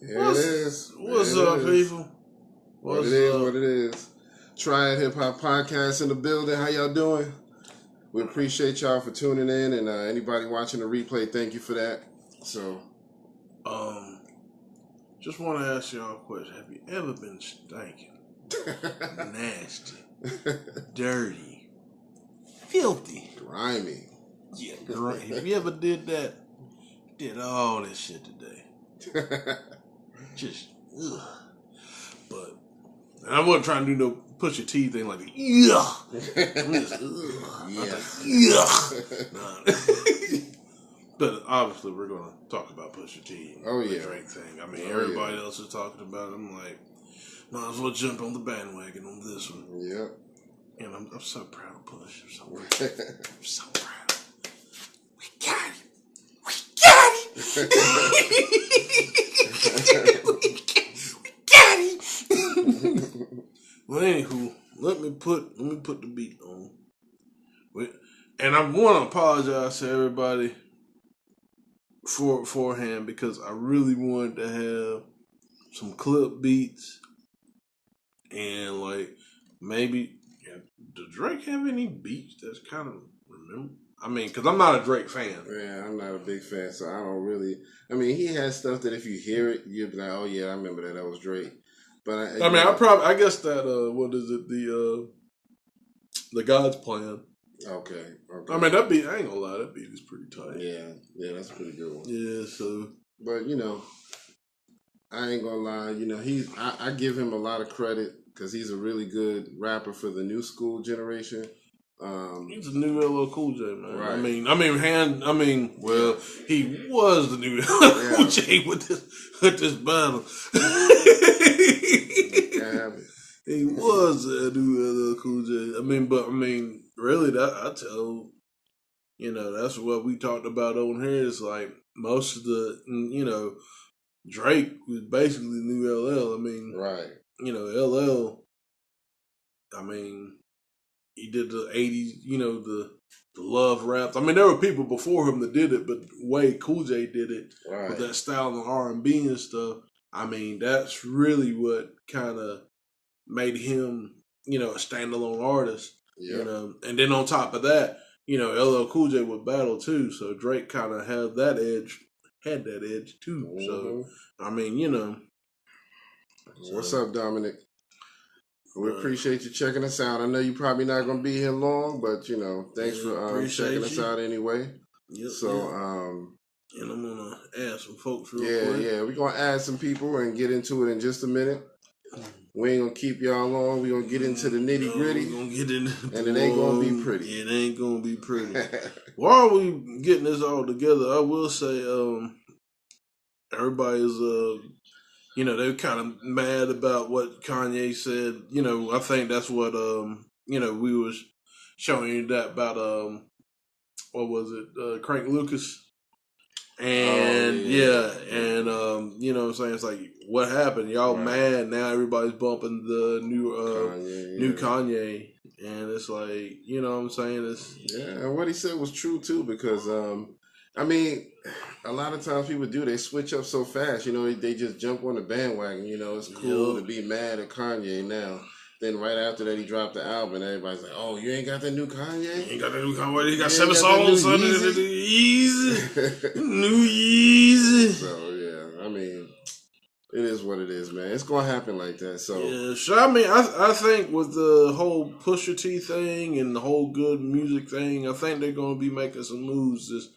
What's up, people? What it is. Triad Hip Hop Podcast in the building. How y'all doing? We appreciate y'all for tuning in, and anybody watching the replay, thank you for that. So, just want to ask y'all a question. Have you ever been stinking, nasty, dirty, filthy, grimy? Yeah, grimy. Have you ever did that? Did all this shit today. Just, ugh. But I wasn't trying to do no push your teeth thing like, yeah. I'm just, But obviously, we're going to talk about Pusha T and the Drake thing. I mean, everybody else is talking about it. I'm like, might as well jump on the bandwagon on this one. Yep. And I'm so proud of Push. I'm so proud. We got him. We got him. Well, anywho, let me put the beat on. And I want to apologize to everybody beforehand because I really wanted to have some clip beats and like maybe does Drake have any beats that's kind of remember? I mean, because I'm not a Drake fan. Yeah, I'm not a big fan, so I don't really. I mean, he has stuff that if you hear it, you'll be like, "Oh yeah, I remember that. That was Drake." But I guess that what is it? The God's Plan. Okay. I mean, that beat, I ain't gonna lie, that beat is pretty tight. Yeah, that's a pretty good one. Yeah, so. But, I ain't gonna lie, I give him a lot of credit because he's a really good rapper for the new school generation. He's a new LL Cool J, man. Right. He was the new LL Cool J with this battle. He was a new LL Cool J. Really, that's what we talked about on here. It's like most of the, Drake was basically new LL. Right. LL, he did the 80s, the love raps. There were people before him that did it, but way Cool J did it with that style of R&B and stuff. That's really what kind of made him, a standalone artist. Yep. And then on top of that, LL Cool J would battle too. So Drake kind of had that edge too. Mm-hmm. So, What's up, Dominic? We appreciate you checking us out. I know you're probably not going to be here long, but, thanks for checking us out anyway. Yep, so, and I'm going to add some folks real quick. Yeah, we're going to add some people and get into it in just a minute. We ain't going to keep y'all long. We're going to get into the nitty gritty. We're going to get into and it ain't going to be pretty. It ain't going to be pretty. While we getting this all together, I will say everybody's, they're kind of mad about what Kanye said. I think that's what, we was showing you that about, what was it, Crank Lucas. And what I'm saying, it's like, what happened? Y'all mad now? Everybody's bumping the new Kanye, and it's like, what I'm saying, and what he said was true too, because a lot of times people they switch up so fast. They just jump on the bandwagon. It's cool to be mad at Kanye now. Then right after that, he dropped the album, and everybody's like, "Oh, you ain't got that new Kanye? You ain't got that new Kanye? He got 7 songs under the Yeezy, new Yeezy." So it is what it is, man. It's gonna happen like that. So I think with the whole Pusha T thing and the whole good music thing, I think they're gonna be making some moves. This,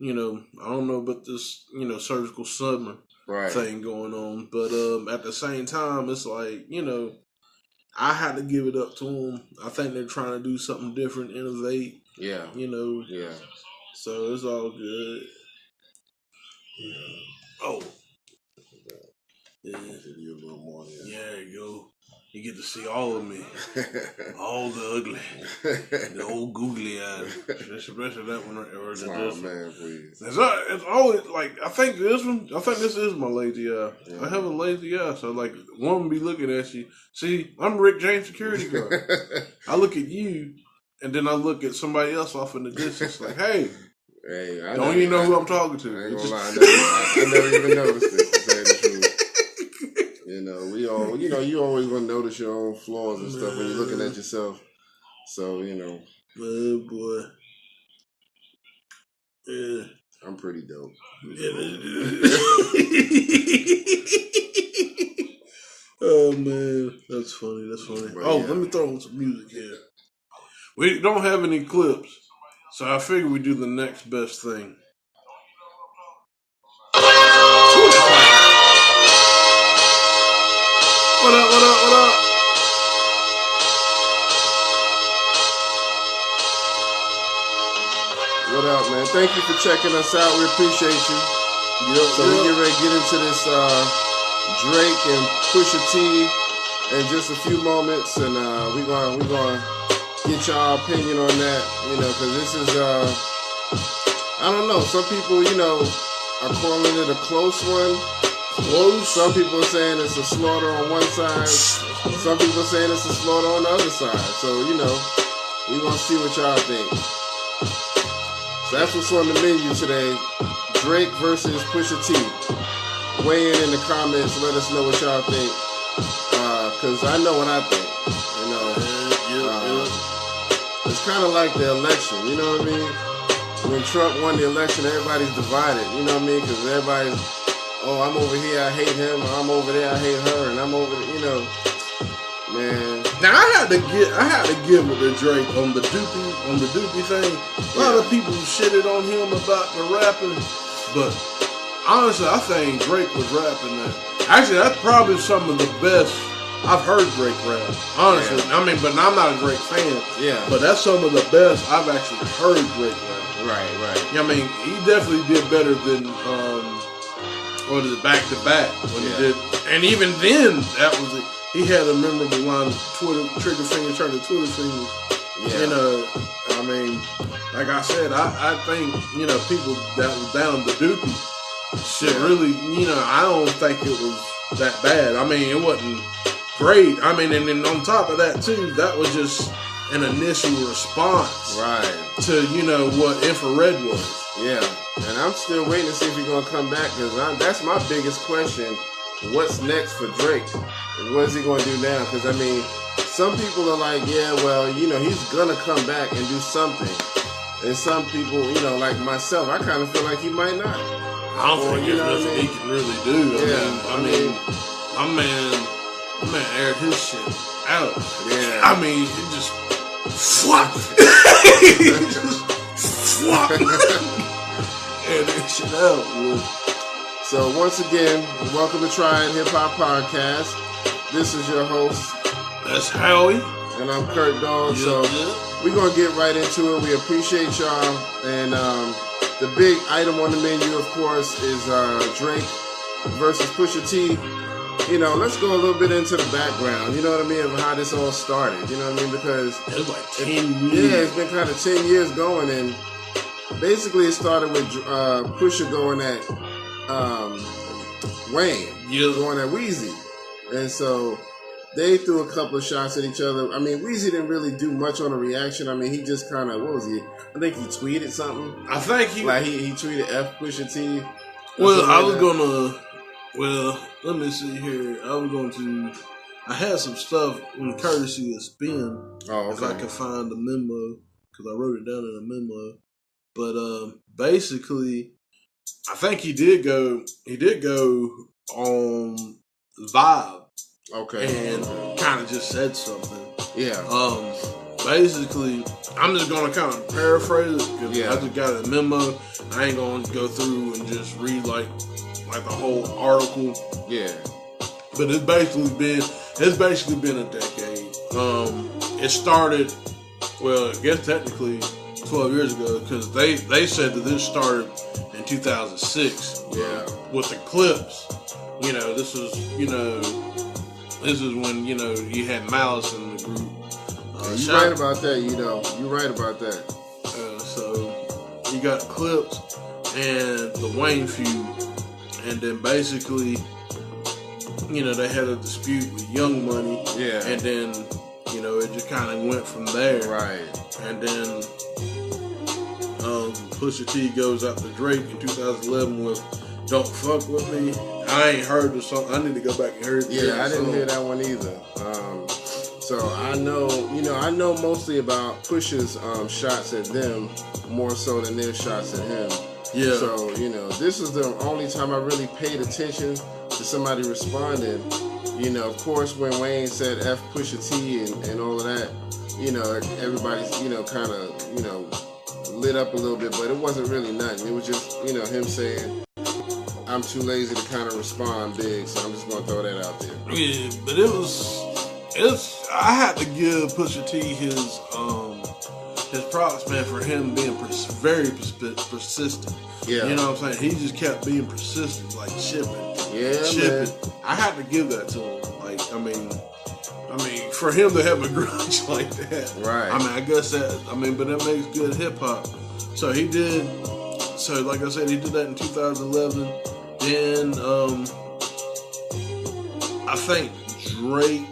I don't know about this, surgical summer thing going on, but at the same time, it's like, I had to give it up to them. I think they're trying to do something different, innovate. Yeah. Yeah. So it's all good. Yeah. Oh. Yeah. Give you a little more. Yeah, you go. You get to see all of me. All the ugly. The old googly eyes. Especially that one right there. Oh, man, please. It's always, like, I think this is my lazy eye. Yeah. I have a lazy eye, so, like, one be looking at you. See, I'm Rick James security guard. I look at you, and then I look at somebody else off in the distance, like, hey, don't you know who I'm talking to? I ain't gonna lie, I never even noticed it, to tell you the truth. you always gonna notice your own flaws and stuff when you're looking at yourself. So oh boy, yeah, I'm pretty dope. Oh man, that's funny. But let me throw on some music here. We don't have any clips, so I figure we do the next best thing. What up? What up, man? Thank you for checking us out. We appreciate you. So we get ready to get into this Drake and Pusha T in just a few moments, and we're gonna get y'all opinion on that. Because this is I don't know. Some people are calling it a close one. Some people are saying it's a slaughter on one side. Some people are saying it's a slaughter on the other side. So we're gonna see what y'all think. So that's what's on the menu today. Drake versus Pusha T. Weigh in the comments. Let us know what y'all think. Because I know what I think. It's kind of like the election. You know what I mean? When Trump won the election, everybody's divided. You know what I mean? Because everybody's, I'm over here, I hate him. Or I'm over there, I hate her. And I'm over there, man. Now I had to give it to Drake on the Doopy thing. A lot of people shitted on him about the rapping, but honestly, I think Drake was rapping that. Actually, that's probably some of the best I've heard Drake rap. Honestly, but I'm not a Drake fan. Yeah, but that's some of the best I've actually heard Drake rap. Right. He definitely did better than what is it, Back to Back when he did, and even then that was it. He had a memorable line, trigger finger turn to Twitter fingers. Yeah. Like I said, I think, people that was down the Doopy shit really, I don't think it was that bad. It wasn't great. And then on top of that too, that was just an initial response. Right. To, what Infrared was. Yeah. And I'm still waiting to see if he's going to come back, because that's my biggest question. What's next for Drake? What is he going to do now? Because, some people are like, he's going to come back and do something. And some people, like myself, I kind of feel like he might not. I don't think there's nothing he can really do. My man aired his shit out. Yeah. It just flop. It just flop. Aired that shit out, man. So once again, welcome to Triad Hip Hop Podcast. This is your host. That's Howie. And I'm Kurt Dog. We're going to get right into it. We appreciate y'all. And the big item on the menu, of course, is Drake versus Pusha T. Let's go a little bit into the background, of how this all started. Because it was like 10 years. Yeah, it's been kind of 10 years going. And basically it started with Pusha going at Wayne, going at Weezy. And so they threw a couple of shots at each other. Weezy didn't really do much on a reaction. He just kind of, what was he? I think he tweeted something. I think he tweeted F Pusha T. Let me see here. I had some stuff in courtesy of Spin. Oh, okay. If I could find the memo, because I wrote it down in a memo. But basically, I think he did go on Vibe. Okay. And kind of just said something. Yeah. Basically, I'm just gonna kind of paraphrase it, because I just got a memo. I ain't gonna go through and just read like the whole article. Yeah. But it's basically been a decade. It started, I guess technically 12 years ago, because they said that this started in 2006. Yeah. With the clips. This is when, you had Malice in the group. You're right about that, You're right about that. So, you got clips and the Wayne feud. And then basically, they had a dispute with Young Money. Yeah. And then, it just kind of went from there. Right. And then Pusha T goes out to Drake in 2011 with Don't Fuck With Me. I ain't heard the song. I need to go back and hear it. Yeah, I didn't hear that one either. So I know mostly about Pusha's shots at them more so than their shots at him. Yeah. So, this is the only time I really paid attention to somebody responding. Of course, when Wayne said F Pusha T and all of that, everybody's, kind of, lit up a little bit, but it wasn't really nothing. It was just, him saying, I'm too lazy to kind of respond big, so I'm just going to throw that out there. Yeah, but I had to give Pusha T his props, man, for him being very persistent. Yeah. You know what I'm saying? He just kept being persistent, like shipping. Man. I had to give that to him. Like, I mean, for him to have a grudge like that. Right. I mean, I guess that, but that makes good hip hop. So he did, like I said, he did that in 2011. Then, I think Drake,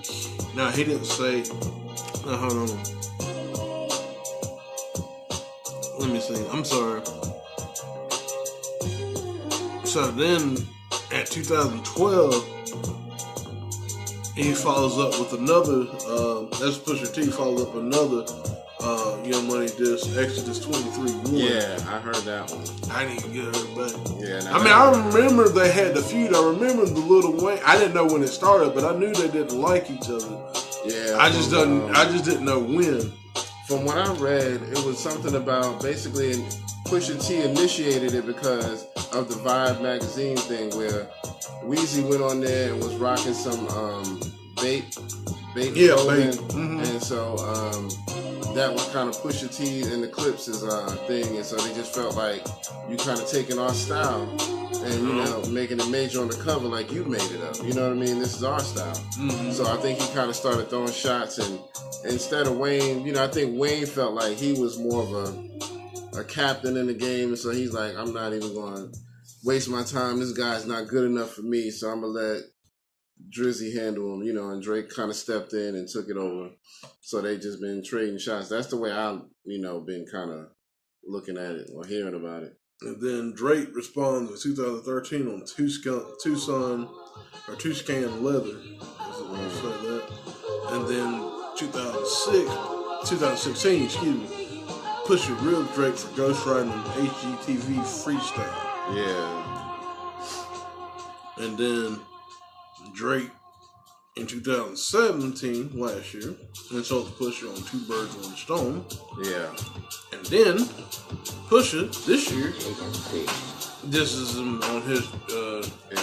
now he didn't say, no, hold on. Let me see. I'm sorry. So then, at 2012, he follows up with another. That's Pusha T follows up another Young Money disc, Exodus 23:1. Yeah, I heard that one. I didn't get her back. Yeah, I remember they had the feud. I remember the Lil Wayne. I didn't know when it started, but I knew they didn't like each other. Yeah, I just didn't know when. From what I read, it was something about basically Pusha T initiated it because of the Vibe magazine thing where Weezy went on there and was rocking some bait clothing. Mm-hmm. And so that was kind of Pusha T and the Clips' thing, and so they just felt like you kind of taking our style and making it major on the cover like you made it up. You know what I mean? This is our style. Mm-hmm. So I think he kind of started throwing shots, and instead of Wayne, I think Wayne felt like he was more of a captain in the game, and so he's like, I'm not even going to waste my time. This guy's not good enough for me, so I'm gonna let Drizzy handle him, and Drake kind of stepped in and took it over. So they just been trading shots. That's the way I've, been kind of looking at it or hearing about it. And then Drake responds in 2013 on Toucan Leather. Say that. And then 2016, Pusha Real Drake for ghostwriting on HGTV Freestyle. Yeah. And then Drake in 2017, last year, insults Pusha on Two Birds, One Stone. Yeah. And then Pusha this year, this is on his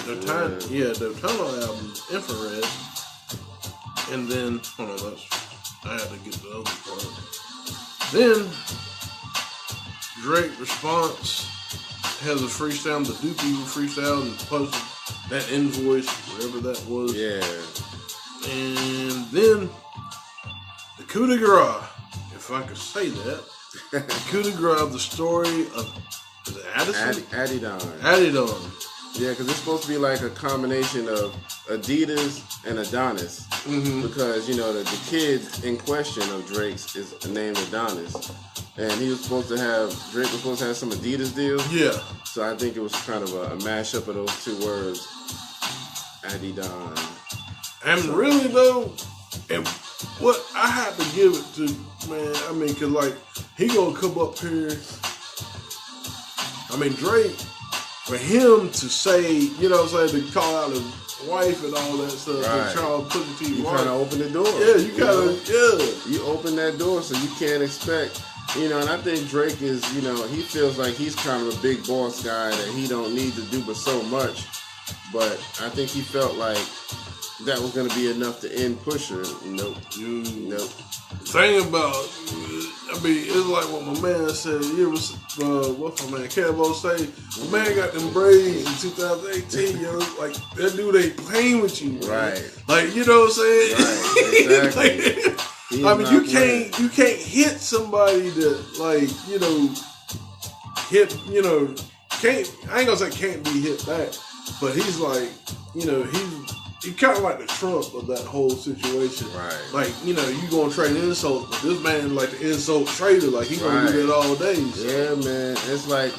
Dotano album, Infrared. And then, hold on, I had to get the other part. Then Drake response has a freestyle, the Duke Evil freestyle, and posted that invoice, whatever that was. Yeah. And then the coup de grace, if I could say that, the coup de grace, the story of Addison? Adidon. Yeah, because it's supposed to be like a combination of Adidas and Adonis. Mm-hmm. Because, the kid in question of Drake's is named Adonis. And Drake was supposed to have some Adidas deal. Yeah. So I think it was kind of a mashup of those two words. Adidon. And really though, and what I have to give it to, man, cause he gonna come up here. Drake, for him to say, to call out his wife and all that stuff, right. And Charles Pusha T. You kind of open the door. Yeah, You open that door, so you can't expect. And I think Drake is, he feels like he's kind of a big boss guy that he don't need to do but so much. But I think he felt like that was going to be enough to end Pusha. Nope. Thing about, it's like what my man said. What's my man Kevo say? My man got them braids in 2018. Like that dude ain't playing with you, man. Right? Like you know what I'm saying? Right. Exactly. You can't hit somebody that hit. Can't. I ain't gonna say can't be hit back, but he's like, he's kind of like the Trump of that whole situation. Right. You gonna trade insults, but this man like the insult trader. Like he gonna do that all day. So. Yeah, man. It's like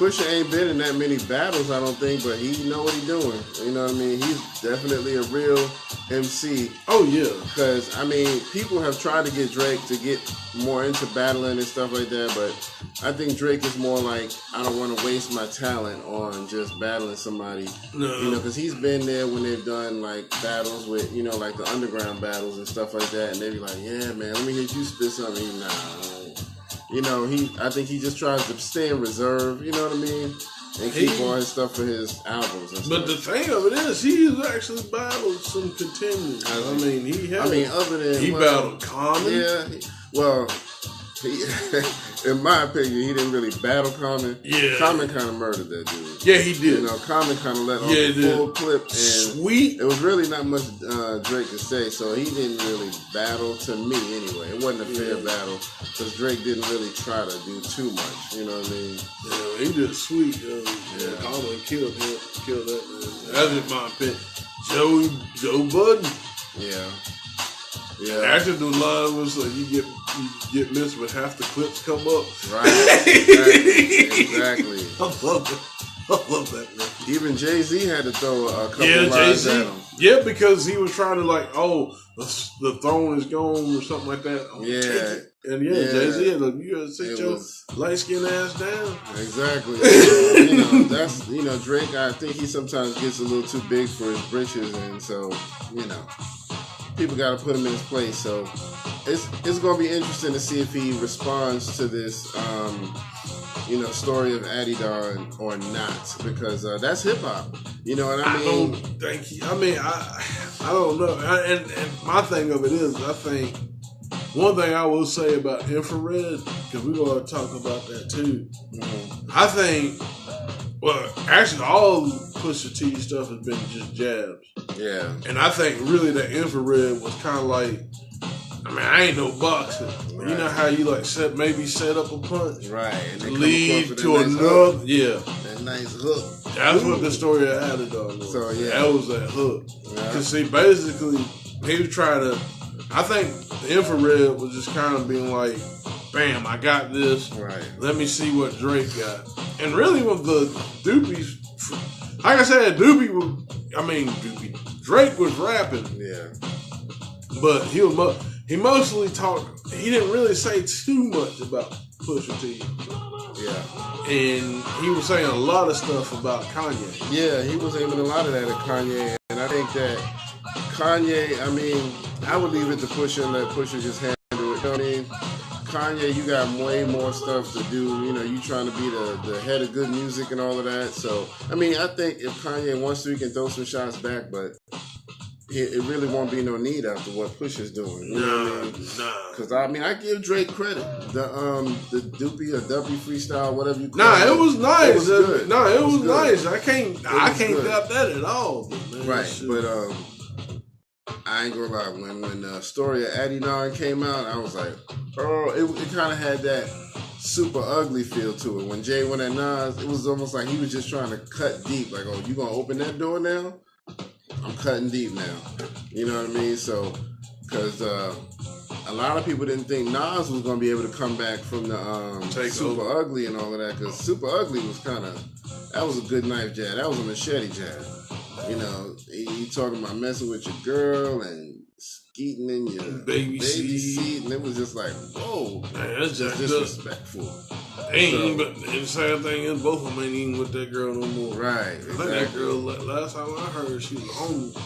Pusha ain't been in that many battles, I don't think, but he know what he doing. You know what I mean? He's definitely a real MC. Oh yeah. Because I mean, people have tried to get Drake to get more into battling and stuff like that, but I think Drake is more like, I don't want to waste my talent on just battling somebody. No. You know, because he's been there when they've done like battles with, you know, like the underground battles and stuff like that, and they be like, yeah, man, let me hear you spit something. Nah. You know, I think he just tries to stay in reserve, you know what I mean? And keep all his stuff for his albums and stuff. But the thing of it is, he's actually battled some contenders. I mean, other than... He battled Common. Yeah, in my opinion, he didn't really battle Common. Yeah. Common kind of murdered that dude. Yeah, he did. You know, Common kind of let off the full clip. And Sweet. It was really not much Drake could say, so he didn't really battle, to me anyway. It wasn't a fair battle, because Drake didn't really try to do too much, you know what I mean? Yeah, he did Sweet. Common killed that man. That's just my opinion. Joe Budden. Yeah. Actually, the line was like, you get missed with half the clips come up. Right. Exactly. I love that, man. Even Jay-Z had to throw a couple of lines at him. Yeah, because he was trying to the throne is gone or something like that. And Jay-Z had you gotta sit your light skinned ass down. Exactly. That's Drake. I think he sometimes gets a little too big for his britches, and so people got to put him in his place. So it's going to be interesting to see if he responds to this, story of Adidon or not, because that's hip hop. You know what I mean? I don't think I don't know. And my thing of it is, I think one thing I will say about Infrared, because we're going to talk about that too. Mm-hmm. I think, actually, all Pusha T stuff has been just jabs. Yeah. And I think really that Infrared was kind of like, I ain't no boxer. Right. You know how you set up a punch? Right. And lead to another. Hook. Yeah. That nice hook. That's what the story of Adidon was. So, yeah. That was that hook. Because, see, basically, he was trying to, I think the Infrared was just kind of being like, bam, I got this. Right. Let me see what Drake got. And really with the Doopies, like I said, Drake was rapping. Yeah. But he mostly talked, he didn't really say too much about Pusha T. Yeah. And he was saying a lot of stuff about Kanye. Yeah, he was aiming a lot of that at Kanye. And I think that Kanye, I would leave it to Pusha and let Pusha just handle it. You know what I mean? Kanye, you got way more stuff to do. You trying to be the head of good music and all of that. So, I think if Kanye wants to, he can throw some shots back, but it really won't be no need after what Pusha's doing. You know what I mean? Because, I give Drake credit. The Doopy or Duppy freestyle, whatever you call it. It was nice. It was good. It was nice. I can't doubt that at all. Man. Right, but I ain't gonna lie. When the story of Adidon came out, I was like, it kind of had that super ugly feel to it. When Jay went at Nas, it was almost like he was just trying to cut deep. Like, you gonna open that door now? I'm cutting deep now. You know what I mean? So, because a lot of people didn't think Nas was gonna be able to come back from the Super Ugly and all of that. Because Super Ugly was that was a good knife jab. That was a machete jab. He talking about messing with your girl and skeeting in your baby seat, and it was just like, whoa, man, that's just disrespectful. The same thing is, both of them ain't even with that girl no more. Right. I think that girl, last time I heard, she was homeless.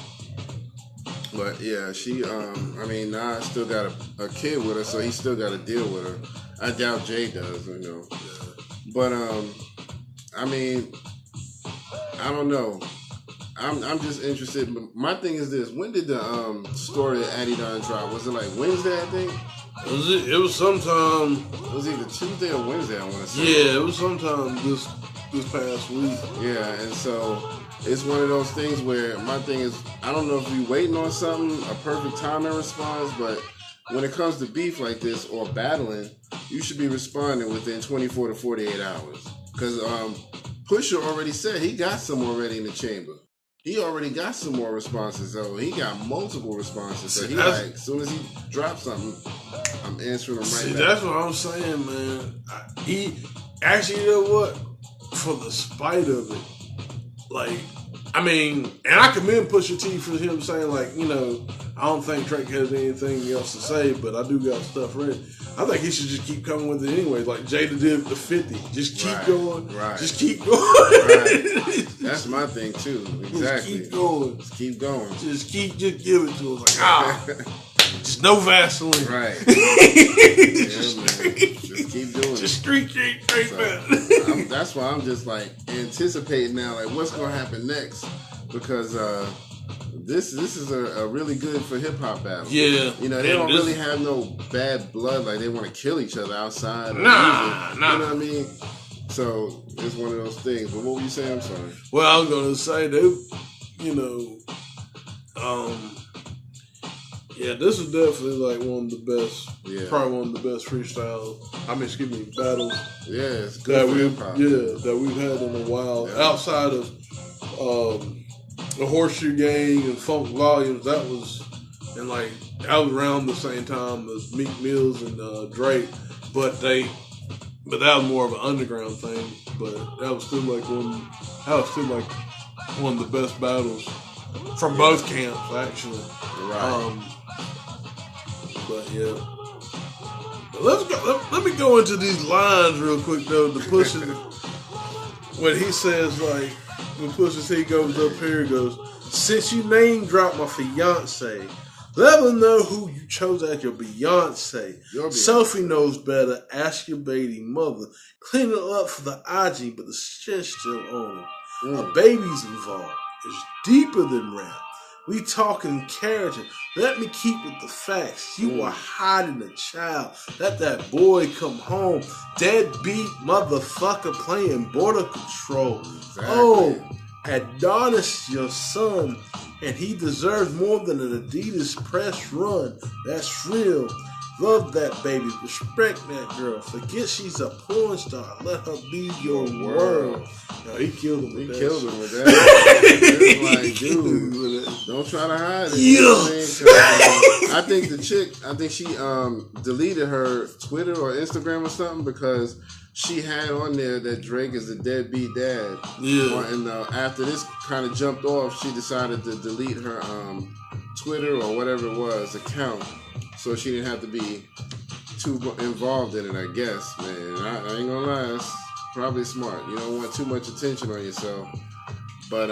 But yeah, she, Nas still got a kid with her, so he still got to deal with her. I doubt Jay does, Yeah. But I don't know. I'm just interested. My thing is this: when did the story of Adidon drop? Was it like Wednesday? I think. It was sometime. It was either Tuesday or Wednesday. I want to say. Yeah, it was sometime this past week. Yeah, and so it's one of those things where my thing is, I don't know if we waiting on something, a perfect time and response, but when it comes to beef like this or battling, you should be responding within 24 to 48 hours. Because Pusha already said he got some already in the chamber. He already got some more responses, so he got multiple responses. So he as soon as he drops something, I'm answering him right back. That's what I'm saying, man. He actually, you know what? for the spite of it, like, I mean, and I commend Pusha T for him saying, like, you know, I don't think Drake has anything else to say, but I do got stuff ready. I think he should just keep coming with it anyway, like Jada did with the 50. Just keep going. Right. Just keep going. Right. That's my thing, too. Exactly. Just keep going. Just keep going. Just give it to us. Like, just no Vaseline. Right. Just keep doing it. Just straight so, that's why I'm just like anticipating now, like what's gonna happen next, because this is a really good for hip hop battle. Yeah, you know they don't really have no bad blood, like they want to kill each other outside. Nah. You know what I mean? So it's one of those things. But what were you saying? I'm sorry. Well, I was gonna say you know, yeah, this is definitely like one of the best. Yeah. Probably one of the best freestyle. Battles. Yeah, it's good for hip hop. Yeah, that we've had in a while. Yeah. Outside of the Horseshoe Gang and Funk Volumes, that was around the same time as Meek Mills and Drake, but that was more of an underground thing. But that was still like one of the best battles from both camps, actually. Right. But yeah. Let's go. Let me go into these lines real quick though. The Pusha, when he says like, when Pusha T goes up here, he goes, "Since you name dropped my fiance, let them know who you chose as your Beyonce. Sophie knows better. Ask your baby mother. Clean it up for the IG, but the shit's still on. A baby's involved. It's deeper than rap. We talking character. Let me keep with the facts. You are hiding a child. Let that boy come home. Deadbeat motherfucker playing border control. Exactly. Oh, Adonis, your son, and he deserves more than an Adidas press run. That's real. Love that baby. Respect that girl. Forget she's a porn star. Let her be your world." No, he killed him with that. He killed him with that. Like, dude, don't try to hide it. Yeah. You know what I mean? I think she deleted her Twitter or Instagram or something because she had on there that Drake is a deadbeat dad. Yeah. And after this kind of jumped off, she decided to delete her Twitter or whatever it was account, so she didn't have to be too involved in it, I guess, man. I ain't gonna lie, it's probably smart. You don't want too much attention on yourself. But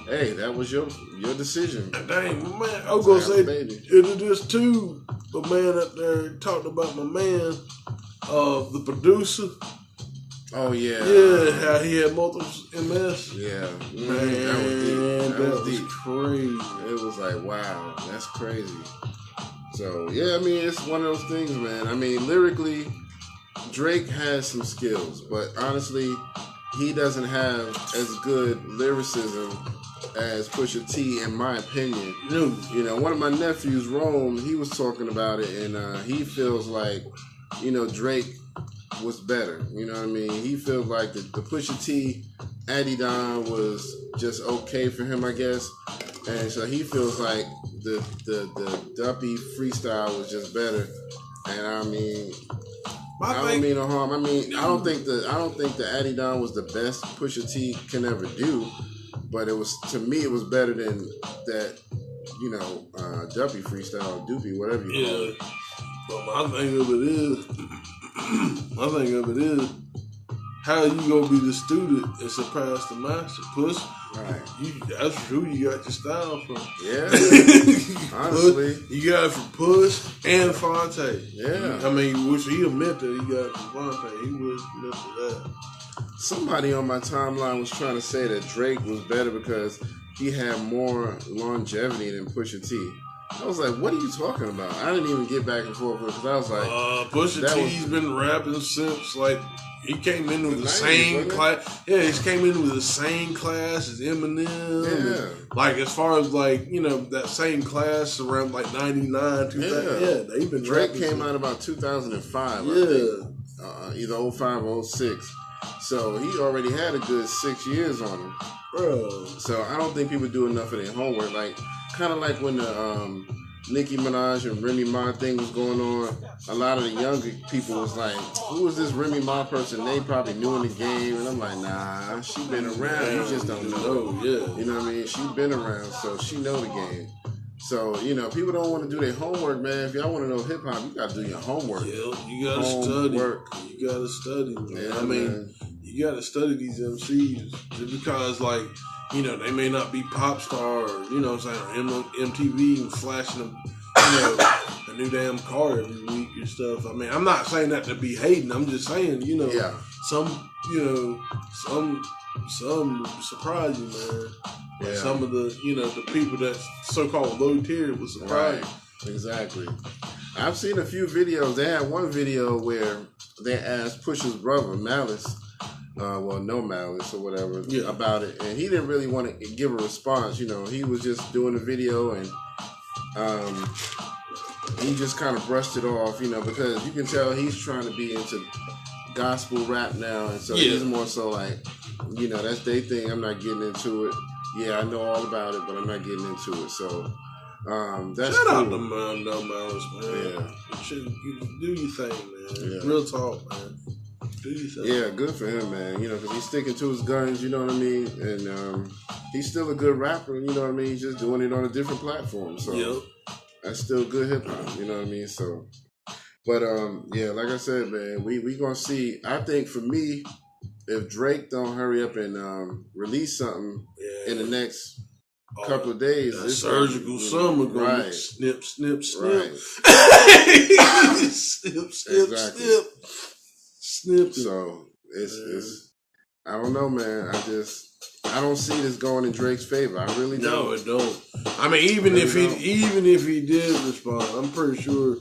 hey, that was your decision. Dang, man, I was gonna say it is too. The man up there talked about my man, the producer. Oh yeah. Yeah, how he had multiple MS. Yeah. Man, that was crazy. It was like, wow, that's crazy. So yeah, I mean, it's one of those things, man. I mean, lyrically, Drake has some skills, but honestly, he doesn't have as good lyricism as Pusha T, in my opinion. No. You know, one of my nephews, Rome, he was talking about it, and he feels like, you know, Drake was better. You know what I mean? He feels like the Pusha T, Adidon was just okay for him, I guess. And so he feels like the Duppy freestyle was just better. And I mean, I don't mean no harm. I mean, I don't think the Adidon was the best Pusha T can ever do, but it was, to me, it was better than that, you know, Duppy freestyle, Doopy, whatever you call it. But my thing of it is, how you gonna be the student and surpass the master? Push. Right. That's who you got your style from. Yeah. Honestly. You got it from Push and Fonte. Yeah. I mean, which he admitted that he got it from Fonte. He was admit to that. Somebody on my timeline was trying to say that Drake was better because he had more longevity than Pusha T. I was like, what are you talking about? I didn't even get back and forth with it because I was like, Pusha T's been rapping since, like, he came in with the same class. Yeah, he came in with the same class as Eminem. Yeah. And, like, as far as, like, you know, that same class around, like, 99, 2000. Yeah, they've been Drake came out about 2005, I think. Either 05 or 06. So he already had a good 6 years on him. Bro. So I don't think people do enough of their homework. Like, kind of like when the Nicki Minaj and Remy Ma thing was going on, a lot of the younger people was like, who is this Remy Ma person? They probably new in the game. And I'm like, nah, she been around. You just don't know. Yeah. You know what I mean? She been around, so she know the game. So, you know, people don't want to do their homework, man. If y'all want to know hip-hop, you got to do your homework. Yeah, you got to study. You got to study, man. Yeah, I mean, you got to study these MCs just because, like, you know, they may not be pop star or, you know what I'm saying, or MTV and flashing them, you know, a new damn car every week and stuff. I mean, I'm not saying that to be hating. I'm just saying, you know, some surprise you, man. Yeah. Some of the, you know, the people that's so-called low tier was surprised. Right. Exactly. I've seen a few videos. They had one video where they asked Pusha's brother, Malice, no Malice or whatever, about it. And he didn't really want to give a response. You know, he was just doing the video and he just kind of brushed it off, you know, because you can tell he's trying to be into gospel rap now. And so he's more so like, you know, that's their thing. I'm not getting into it. Yeah, I know all about it, but I'm not getting into it. So that's shout cool. out to No Malice, man. Yeah, you do your thing, man. Yeah. Real talk, man. Do your thing. Yeah, good for him, man. You know, because he's sticking to his guns. You know what I mean? And he's still a good rapper. You know what I mean? He's just doing it on a different platform. So that's still good hip hop. You know what I mean? So, but yeah, like I said, man, we gonna see. I think for me, if Drake don't hurry up and release something in the next couple of days, it's surgical summer going snip, snip, snip. Right. snip, snip, exactly. snip. Snip. So it's I don't know, man. I don't see this going in Drake's favor. I really don't. No, it don't. I mean, even if he did respond, I'm pretty sure,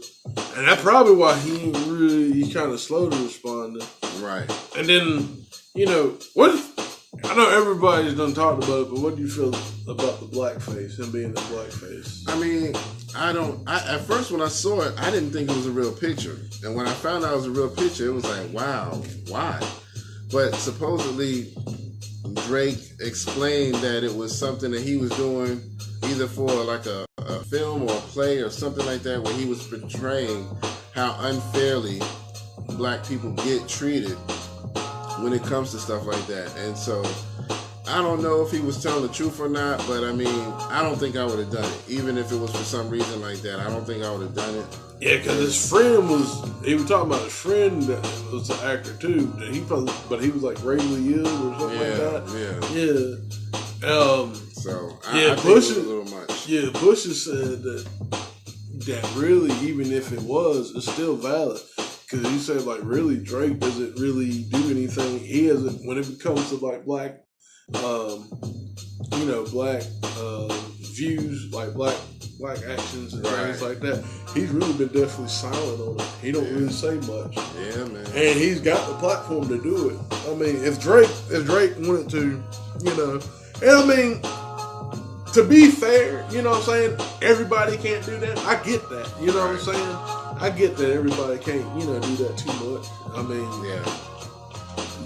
and that's probably why he's kind of slow to respond. Right. And then, you know, I know everybody's done talked about it, but what do you feel about the blackface, him being the blackface? I mean, at first when I saw it, I didn't think it was a real picture. And when I found out it was a real picture, it was like, wow, why? But supposedly Drake explained that it was something that he was doing either for like a film or a play or something like that, where he was portraying how unfairly black people get treated when it comes to stuff like that. And so I don't know if he was telling the truth or not, but I mean, I don't think I would have done it. Even if it was for some reason like that, I don't think I would have done it. Yeah, because his friend he was talking about his friend that was an actor too. But he was like gravely ill or something like that. Yeah. So I think it was a little much. Yeah, Bush has said that really, even if it was, it's still valid. Because he said, like, really, Drake doesn't really do anything. He hasn't, when it comes to, like, black, black views, like, black actions and things like that, he's really been definitely silent on it. He don't really say much. Yeah, man. And he's got the platform to do it. I mean, if Drake wanted to, you know, and I mean, to be fair, you know what I'm saying, everybody can't do that. I get that. You know what I'm saying? I get that everybody can't, you know, do that too much. I mean,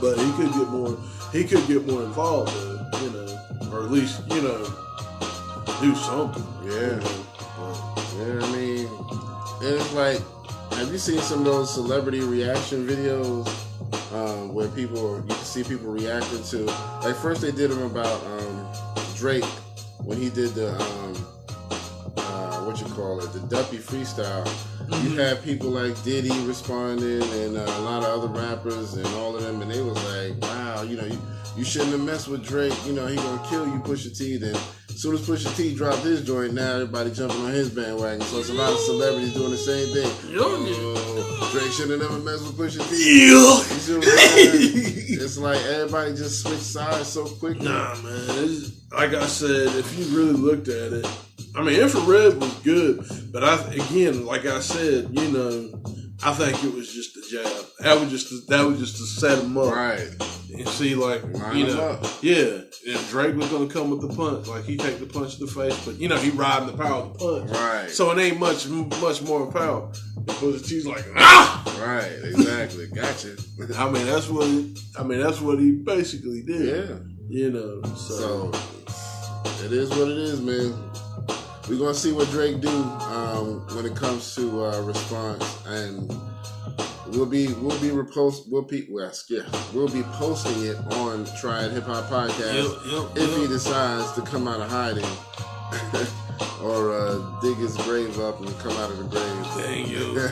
but he could get more involved, though, you know, or at least, you know, do something. Yeah. Yeah, I mean, and it's like, have you seen some of those celebrity reaction videos where you can see people reacting to, like, first they did them about Drake when he did the the Duppy freestyle. Mm-hmm. You had people like Diddy responding and a lot of other rappers and all of them, and they was like, wow, you know, you shouldn't have messed with Drake, you know, he gonna kill you, Pusha T. Then as soon as Pusha T dropped his joint, now everybody jumping on his bandwagon. So it's a lot of celebrities doing the same thing. Drake should have never messed with Pusha T. You see what I'm saying? It's like everybody just switched sides so quickly. Nah, man. Like I said, if you really looked at it, I mean, Infrared was good, but like I said, you know, I think it was just a jab. That was just to set him up, right? And see, like, line you know, up. yeah. If Drake was gonna come with the punch, like he take the punch to the face, but you know he riding the power of the punch, right? So it ain't much more power. Because he's like, ah, right, exactly, gotcha. I mean, that's what he basically did. Yeah, you know. So it is what it is, man. we're gonna see what Drake do when it comes to response, and we'll be posting it on Triad Hip Hop Podcast if he decides to come out of hiding or dig his grave up and come out of the grave. Dang, yo.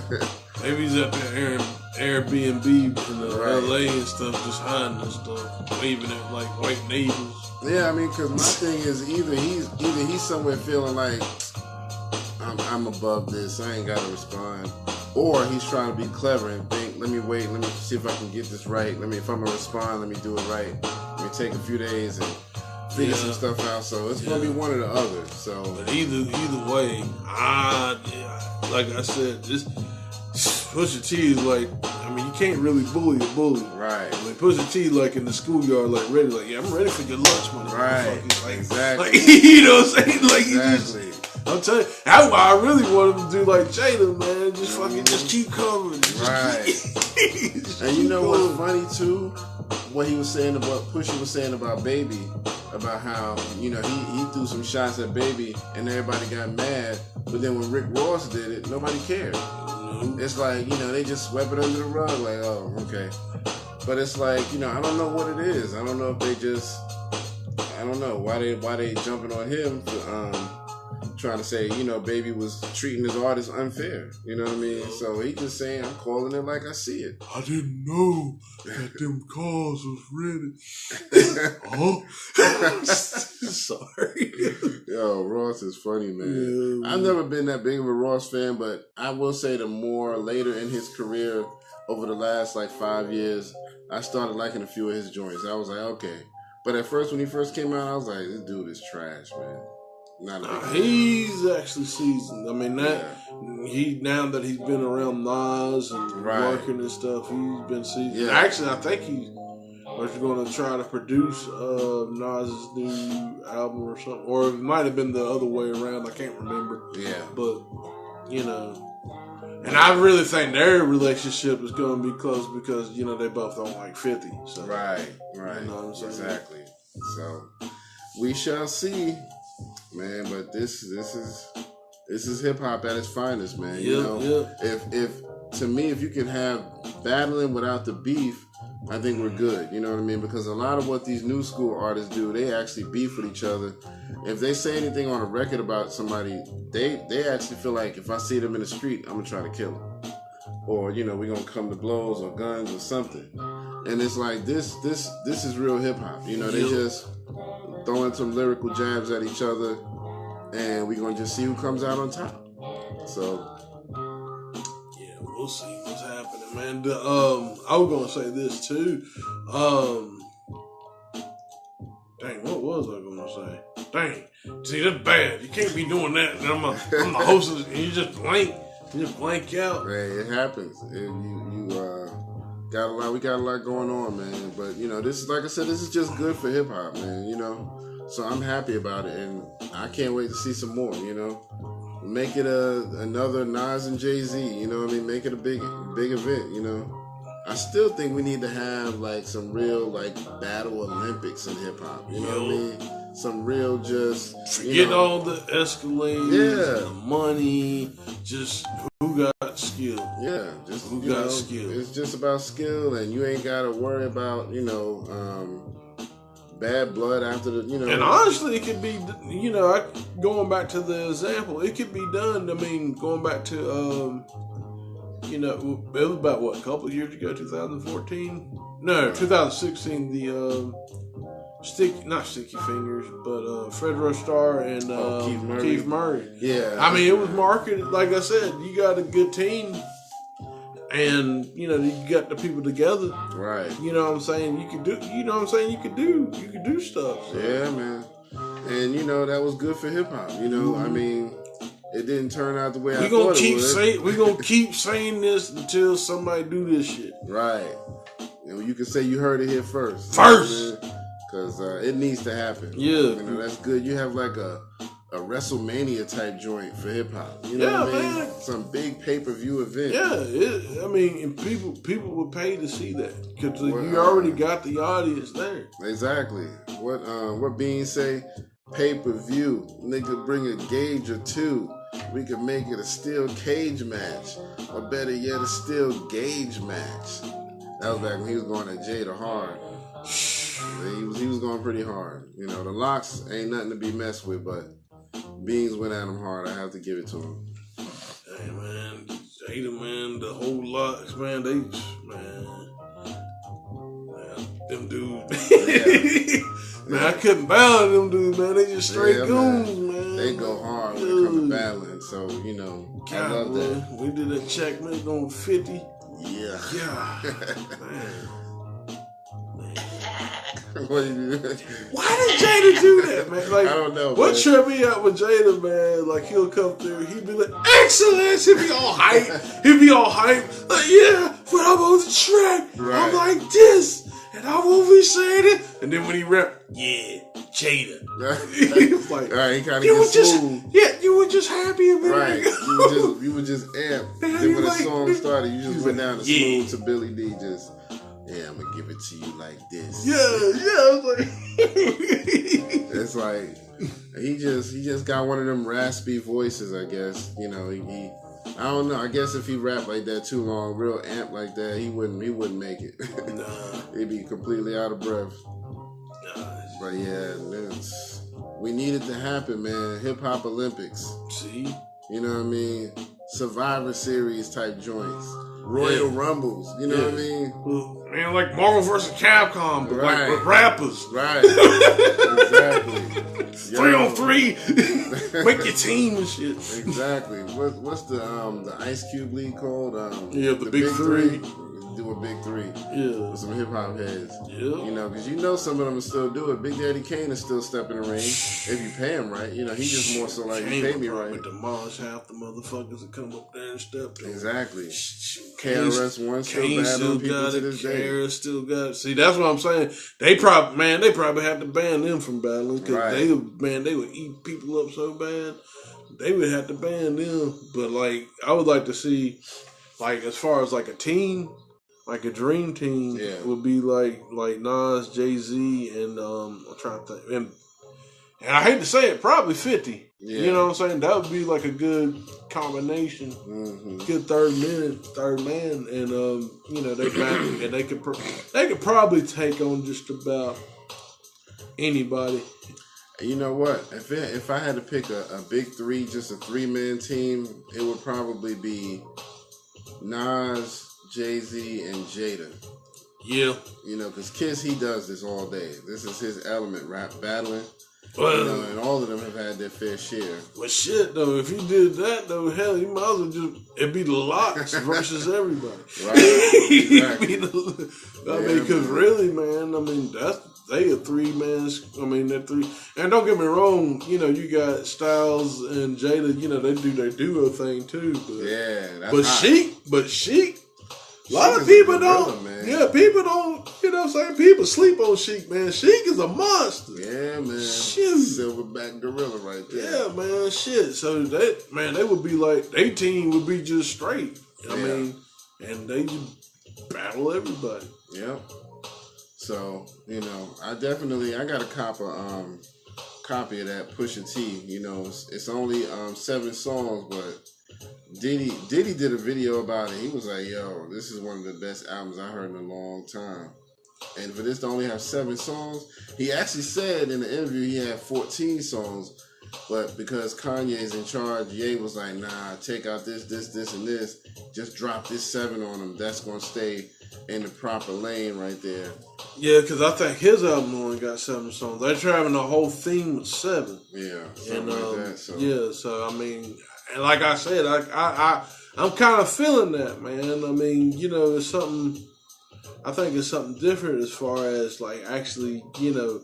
Maybe he's out there Airbnb in LA and stuff, just hiding and stuff, waving at like white neighbors. Yeah, I mean, because my thing is either he's somewhere feeling like I'm above this, I ain't got to respond, or he's trying to be clever and think, let me see if I can get this right. If I'm gonna respond, let me do it right. Let me take a few days and figure some stuff out. So it's gonna be one or the other. So, but either way, like I said, just Pusha T is like, I mean, you can't really bully a bully. Right. I mean, Pusha T like in the schoolyard, like ready, like, yeah, I'm ready for your lunch money. Right. Like, exactly. Like, you know what I'm saying? Like, exactly. I'm telling you, that's why I really want him to do like Jada, man. Just fucking, just keep coming. Right. And you know what's funny too? What he was saying about, Pusha was saying about Baby, about how, you know, he threw some shots at Baby and everybody got mad, but then when Rick Ross did it, nobody cared. It's like, you know, they just swept it under the rug, like, oh, okay. But it's like, you know, I don't know what it is. I don't know if they just, I don't know why they jumping on him for trying to say, you know, Baby was treating his artist unfair. You know what I mean? So he just saying, I'm calling it like I see it. I didn't know that them cars was ready. Oh, sorry. Yo, Ross is funny, man. I've never been that big of a Ross fan, but I will say the more later in his career, over the last like 5 years, I started liking a few of his joints. I was like, okay. But at first, when he first came out, I was like, this dude is trash, man. He's actually seasoned. I mean, now that he's been around Nas and working and stuff, he's been seasoned. Yeah. Actually, I think he's going to try to produce Nas's new album or something, or it might have been the other way around. I can't remember. Yeah, but you know, and I really think their relationship is going to be close because you know they both on like 50. So. Right, you know what I'm saying? Exactly. So we shall see. Man, but this is hip hop at its finest, man. You know, if to me, if you can have battling without the beef, I think we're good. You know what I mean? Because a lot of what these new school artists do, they actually beef with each other. If they say anything on a record about somebody, they actually feel like if I see them in the street, I'm gonna try to kill them, or you know, we're gonna come to blows or guns or something. And it's like this is real hip hop. You know, they just throwing some lyrical jabs at each other, and we're gonna just see who comes out on top. So yeah, we'll see what's happening, man. I was gonna say this too. Dang, what was I gonna say? Dang, see that's bad. You can't be doing that. And I'm the host, and you just blank out. Man, it happens. We got a lot going on, man. But you know, this is, like I said, this is just good for hip hop, man. You know, so I'm happy about it, and I can't wait to see some more. You know, make it another Nas and Jay-Z. You know what I mean? Make it a big event. You know, I still think we need to have like some real like battle Olympics in hip hop. You know what I mean? Some real just forget all the escalades, the money, just who got skill. Yeah, just who got skill. It's just about skill, and you ain't got to worry about bad blood after the And honestly, it could be going back to the example, it could be done. I mean, going back to it was about what, a couple of years ago, 2014? No, 2016. The not Sticky Fingers, but Fredro Starr and Keith Murray. Yeah, I mean, it was marketed, like I said, you got a good team, and you got the people together, right? You know what I'm saying? You could do, you could do stuff. So. Yeah, man, and that was good for hip hop. I mean, it didn't turn out the way I thought it would. We're gonna keep saying this until somebody do this shit, right? And you can say you heard it here first. Because it needs to happen. Yeah. That's good. You have like a WrestleMania type joint for hip hop. You know what I mean? Man. Some big pay-per-view event. Yeah. And people would pay to see that because you already got the audience there. Exactly. What Bean say? pay-per-view. Nigga, bring a gauge or two. We could make it a steel cage match, or better yet, a steel gauge match. That was back when he was going at Jada hard. He was going pretty hard. You know, the locks ain't nothing to be messed with, but Beans went at him hard. I have to give it to him. Hey man, Jada, man, the whole locks, man, them dudes. Yeah. Man, I couldn't battle them dudes, man. They just straight goons, man. They go hard when it comes to battling. So, you know, God, I love man. that. We did a checkmate on 50. Yeah. Man. What do you do? Why did Jada do that, man? Like, I don't know. What tripped me out with Jada, man? Like, he'll come through, he'd be like, "Excellence!" He'd be all hype. Like, yeah, when I'm on the track, right. I'm like this, and I won't be saying it. And then when he rap, yeah, Jada. He was like, right, he kind of gets smooth. You were just happy a minute right. ago. You were just amped. Then when the song started, you just went down to smooth to Billy D. Just. Yeah, I'm gonna give it to you like this. Yeah. I was like, it's like he just got one of them raspy voices. I guess you know he I don't know. I guess if he rapped like that too long, real amp like that, he wouldn't make it. Nah. He'd be completely out of breath. Nah. But yeah, we need it to happen, man. Hip Hop Olympics. See, you know what I mean? Survivor Series type joints. Royal Rumbles, you know what I mean? Man, like Marvel vs. Capcom, but like with rappers. Right. Exactly. 3 on 3. Make your team and shit. Exactly. What's the Ice Cube league called? The Big Three. Do a Big Three. Yeah. With some hip hop heads. Yeah. You know, because you know some of them will still do it. Big Daddy Kane is still stepping the ring if you pay him right. You know, he just more so like, you pay me right. Demolish half the motherfuckers that come up there and step to him. Exactly. KRS-One still battling people to this day. KRS still got it. See, that's what I'm saying. They probably have to ban them from battling because they would eat people up so bad. They would have to ban them. But like, I would like to see, like, as far as like a team. Like a dream team would be like Nas, Jay-Z, and I'm trying to think, and I hate to say it, probably 50. Yeah. You know what I'm saying? That would be like a good combination, good third man, and you know they could probably take on just about anybody. You know what? If I had to pick a big three, just a 3-man team, it would probably be Nas, Jay-Z, and Jada. Yeah. You know, because Kiss, he does this all day. This is his element, rap battling. Well, you know, and all of them have had their fair share. Well, shit, though, if he did that, though, hell, he might as well it'd be the Locks versus everybody. Right. Exactly. Because really, man, I mean, they a 3-man, I mean, they're 3. And don't get me wrong, you know, you got Styles and Jada, you know, they do their duo thing, too. But, that's Sheik, a lot of people don't. People don't. You know what I'm saying? People sleep on Sheik, man. Sheik is a monster. Yeah, man. Shit. Silverback gorilla right there. Yeah, man. Shit. So they would be like, their team would be just straight. I mean, and they just battle everybody. Yep. So, you know, I got a copy of that Pusha T. You know, it's only 7 songs, but Diddy did a video about it. He was like, yo, this is one of the best albums I heard in a long time. And for this to only have 7 songs, he actually said in the interview he had 14 songs, but because Kanye's in charge, Ye was like, nah, take out this, and this. Just drop this 7 on him. That's going to stay in the proper lane right there. Yeah, because I think his album only got 7 songs. They're traveling the whole theme with 7. Yeah, something like that. So. Yeah, so I mean, and like I said, I'm kind of feeling that, man. I mean, you know, it's something. I think it's something different as far as like actually, you know,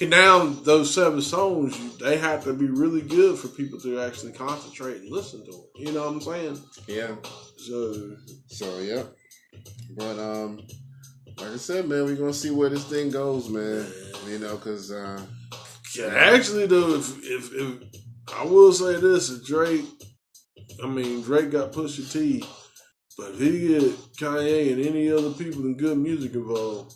now those 7 songs, they have to be really good for people to actually concentrate and listen to them. You know what I'm saying? Yeah. So yeah. But like I said, man, we're gonna see where this thing goes, man. You know, because actually though, if I will say this, if Drake got Pusha T, but if he get Kanye and any other people in good music involved,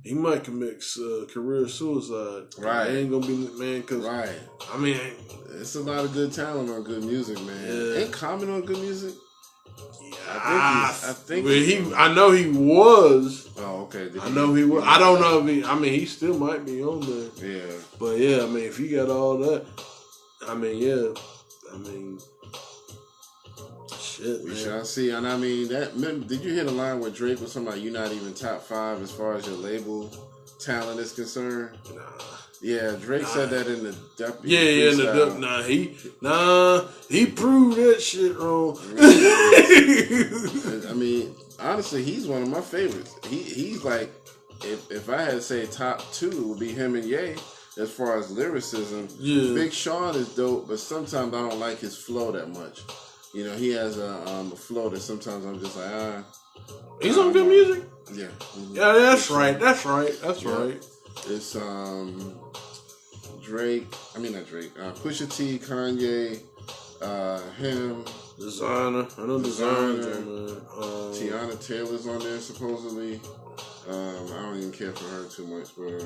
he might commit career suicide. Right. It ain't gonna be, man, because, right. I mean, it's a lot of good talent on good music, man. Yeah. Ain't Common on good music? I think I know he was. Oh, okay. I know he was. I don't know if he. I mean, he still might be on there. Yeah. But yeah, I mean, if he got all that, I mean, yeah, I mean, shit, we man. shall see. And I mean, did you hear the line where Drake was talking about you not even top 5 as far as your label talent is concerned? Nah. Yeah, Drake said that in the Duppy. Yeah, in the he proved that shit wrong. I mean, honestly, he's one of my favorites. He's like, if I had to say top 2, it would be him and Ye as far as lyricism. Yeah. Big Sean is dope, but sometimes I don't like his flow that much. You know, he has a flow that sometimes I'm just like, He's on good music. Yeah. Mm-hmm. Yeah, that's right. That's right. It's Drake. I mean not Drake. Pusha T, Kanye, him. Designer. I know Designer's on there. Tiana Taylor's on there supposedly. I don't even care for her too much, but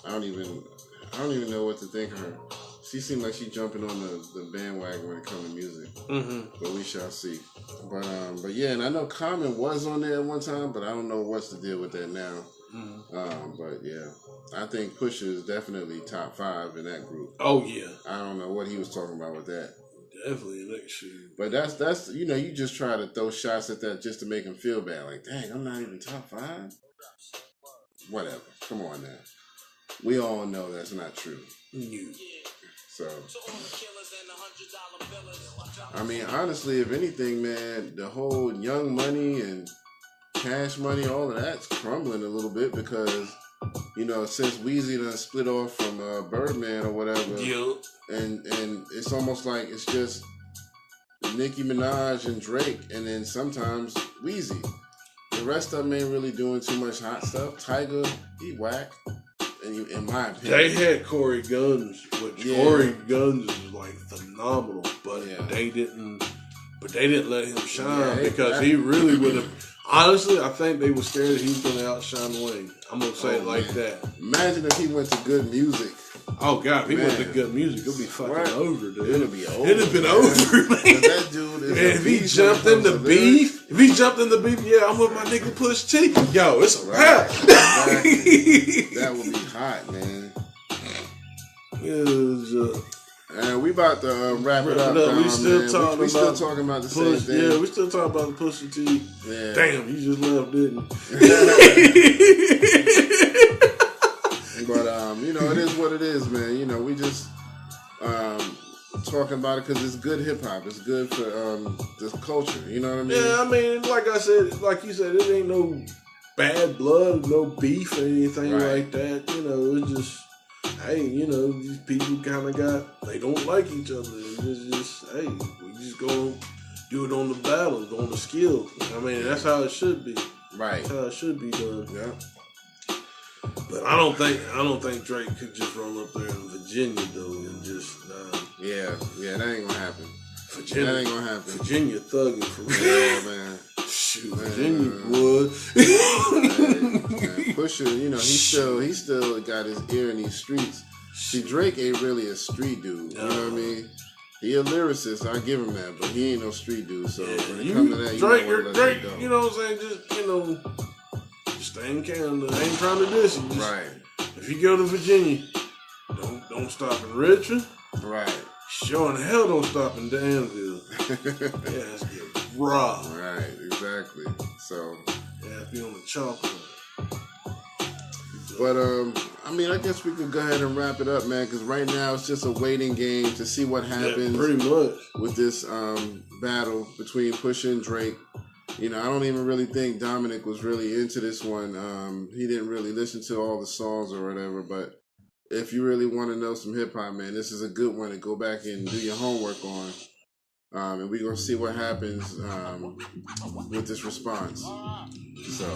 I don't even know what to think of her. She seemed like she's jumping on the bandwagon when it comes to music. Mm-hmm. But we shall see. But yeah, and I know Common was on there at one time, but I don't know what's the deal with that now. Mm-hmm. But yeah, I think Pusha is definitely top 5 in that group. Oh yeah. I don't know what he was talking about with that. Definitely next shit. But that's you know, you just try to throw shots at that just to make him feel bad. Like, dang, I'm not even top 5. Whatever. Come on now. We all know that's not true. So, I mean, honestly, if anything, man, the whole Young Money and Cash Money, all of that's crumbling a little bit because, you know, since Weezy done split off from Birdman or whatever, and it's almost like it's just Nicki Minaj and Drake, and then sometimes Weezy. The rest of them ain't really doing too much hot stuff. Tyga, he whack. In my opinion, they had Corey Guns, which Corey Guns is like phenomenal, but they didn't let him shine because he really would have. Honestly, I think they were scared that he was going to outshine Wayne. I'm going to say it like that. Imagine if he went to good music. Oh, God, if he went to good music, it'll be fucking over, dude. It'll be over. It'd have been over, man. That dude is if he jumped in the beef, yeah, I'm with my nigga Push T. Yo, it's a wrap. Exactly. That would be hot, man. And we about to wrap it up. We still talking about the same thing. Yeah, we still talking about the Pusha T. Yeah. Damn, you just left, didn't But you know, it is what it is, man. You know, we just talking about it because it's good hip hop. It's good for this culture. You know what I mean? Yeah, I mean, like I said, like you said, it ain't no bad blood, no beef or anything like that. You know, it's just. Hey, you know, these people kind of they don't like each other. It's just, hey, we just go do it on the battle, on the skill. I mean, that's how it should be. Right. That's how it should be done. Yeah. But I don't think Drake could just roll up there in Virginia though and just. Yeah, that ain't gonna happen. Virginia, that ain't gonna happen. Virginia thugging for real. Yeah, man. Shoot, Virginia would. Pusha, you know, he still got his ear in these streets. See, Drake ain't really a street dude. You know what I mean? He a lyricist, I give him that, but he ain't no street dude. So when it comes to that, Drake, you you know what I'm saying? Just just stay in Canada. I ain't trying to diss you. Right. If you go to Virginia, don't stop in Richmond. Right. Sure in hell don't stop in Danville. Yeah, it's get raw. Right, exactly. So yeah, be on the chocolate. But I mean, I guess we could go ahead and wrap it up, man. Because right now it's just a waiting game to see what happens. Pretty much with this battle between Pusha and Drake. You know, I don't even really think Dominic was really into this one. He didn't really listen to all the songs or whatever. But if you really want to know some hip hop, man, this is a good one to go back and do your homework on. And we're going to see what happens with this response. So.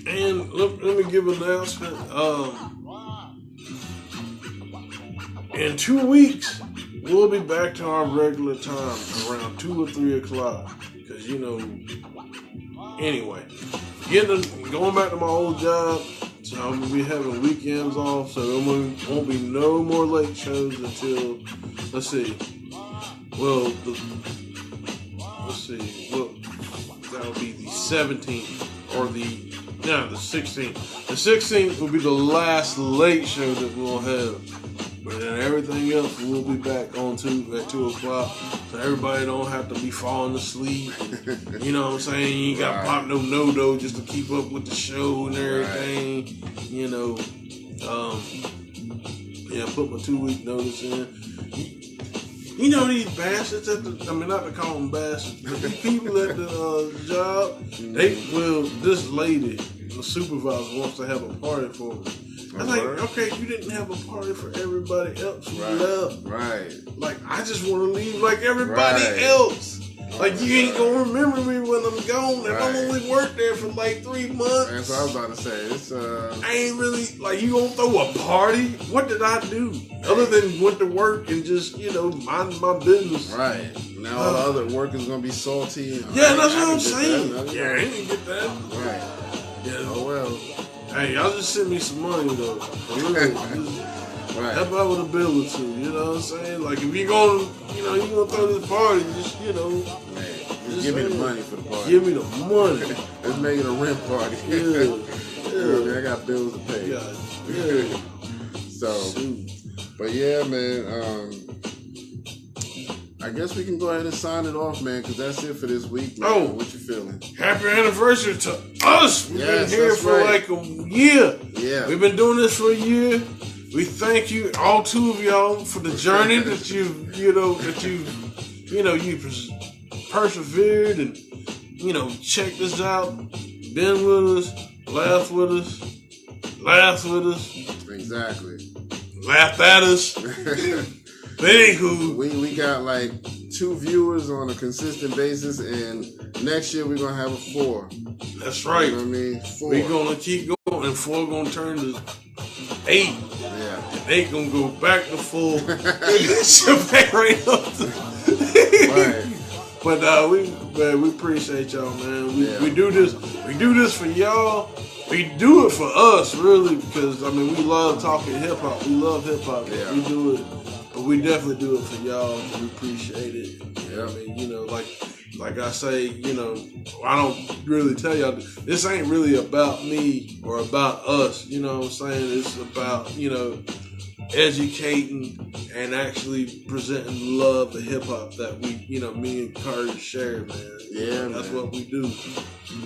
And let me give an announcement. In 2 weeks, we'll be back to our regular time around 2 or 3 o'clock. Because, you know, anyway, going back to my old job, So I'm gonna be having weekends off, so there won't be no more late shows until, let's see. Well, that'll be the 17th or the 16th. The 16th will be the last late show that we'll have. But then everything else we'll be back on at 2 o'clock. So everybody don't have to be falling asleep. You know what I'm saying? You ain't got to pop no just to keep up with the show and everything. Right. You know, put my 2-week notice in. You know these bastards not to call them bastards, but these people at the job, this lady, the supervisor, wants to have a party for me. I'm like, okay, you didn't have a party for everybody else who left. Right. Like, I just want to leave like everybody else. Like, you ain't going to remember me when I'm gone. And I only worked there for like 3 months. That's what I was about to say. I ain't really, like, you going to throw a party? What did I do? Other than went to work and just, mind my business. Right. Now all the other workers going to be salty. That's what I'm saying. I didn't get that. Right. Yeah. Oh, well. Hey, y'all just send me some money, though. Help out with a bill or two, you know what I'm saying? Like, if you're going to throw this party, just give me the money for the party. Give me the money. Let's make it a rent party. Yeah. I got bills to pay. Yeah. So, but yeah, man, I guess we can go ahead and sign it off, man, because that's it for this week, man. Oh, what you feeling? Happy anniversary to us. We've been here for like a year. Yeah. We've been doing this for a year. We thank you, all 2 of y'all, for the journey that you've persevered and, checked us out, been with us, laughed with us. Exactly. Laughed at us. But anywho, we got like 2 viewers on a consistent basis, and next year we're gonna have a 4. That's right. You know what I mean? 4. We're gonna keep going, and 4 gonna turn to 8. Yeah. And 8 gonna go back to 4. Back right up to right. But we appreciate y'all, man. We do this for y'all. We do it for us, really, because we love talking hip hop. We love hip hop. Yeah. We do it. But we definitely do it for y'all. We appreciate it. Like I say, I don't really tell y'all, this ain't really about me or about us. You know what I'm saying? It's about, educating and actually presenting love to hip hop that we, me and Curry share, man. Yeah, that's what we do.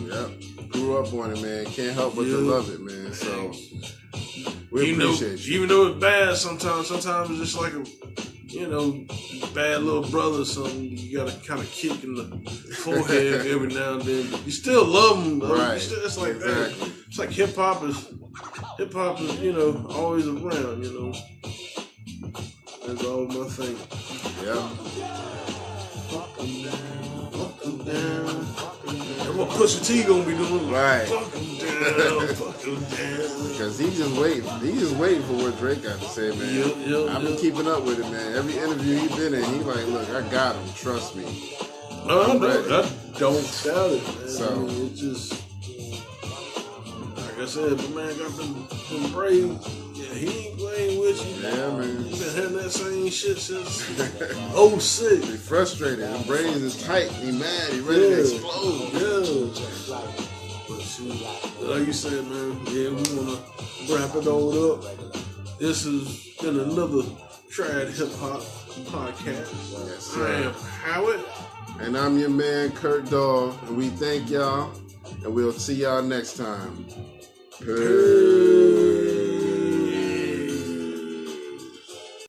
Yep. Grew up on it, man. Can't help but to love it, man. So we appreciate you. Even though it's bad sometimes it's just like a bad little brother or something. You got to kind of kick in the forehead every now and then. But you still love them, though. Right. It's like that. It's like hip hop is, always around, That's all my thing. Yeah. Fuck them down. That's what Pusha T gonna be doing. Right. Fuck them down. Because he's just waiting for what Drake got to say, man. I've been keeping up with it, man. Every interview he's been in, he's like, look, I got him. Trust me. No, I don't doubt it, man. So, it just, like I said, the man got them braids. Yeah, he ain't playing with you. Yeah, man. He been having that same shit since 06. He frustrated. The braids is tight. He mad. He ready to explode. Yeah. But shoot, like you said, man, we want to wrap it all up. This has been another Triad Hip Hop podcast. Yes, sir. I am Howard. And I'm your man, Kurt Dawg. And we thank y'all. And we'll see y'all next time. Peace.